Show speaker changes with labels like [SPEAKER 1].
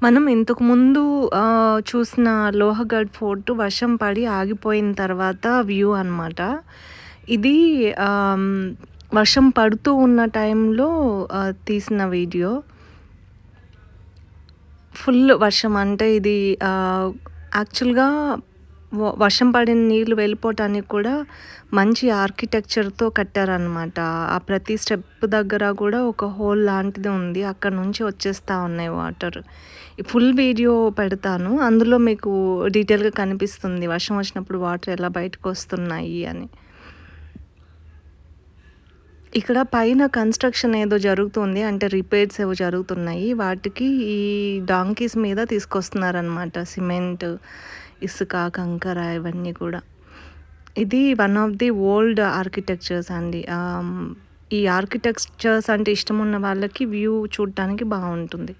[SPEAKER 1] మనం ఇంతకుముందు చూసిన లోహగఢ్ ఫోర్ట్ వర్షం పడి ఆగిపోయిన తర్వాత వ్యూ అనమాట. ఇది ఆహ్, వర్షం పడుతూ ఉన్న టైంలో తీసిన వీడియో. ఫుల్ వర్షం అంటే ఇది యాక్చువల్‌గా వర్షం పడిన నీళ్ళు వెళ్ళిపోవటానికి కూడా మంచి ఆర్కిటెక్చర్‌తో కట్టారనమాట. ఆ ప్రతి స్టెప్ దగ్గర కూడా ఒక హోల్ లాంటిది ఉంది. అక్కడ నుంచి వచ్చేస్తా ఉన్నాయి వాటర్. ఈ ఫుల్ వీడియో పెడతాను. అందులో మీకు డీటెయిల్‌గా కనిపిస్తుంది వర్షం వచ్చినప్పుడు వాటర్ ఎలా బయటకొస్తున్నాయి అని. ఇక్కడ పైన కన్‌స్ట్రక్షన్ ఏదో జరుగుతుంది. అంటే రిపేర్స్ ఏవో జరుగుతున్నాయి. వాటికి ఈ డాంకీస్ మీద తీసుకొస్తున్నారనమాట. సిమెంట్, ఇసుక, కంకర ఇవన్నీ కూడా. ఇది one of the old architectures అండి. ఈ ఆర్కిటెక్చర్స్ అంటే ఇష్టమున్న వాళ్ళకి వ్యూ చూడటానికి బావుంటుంది.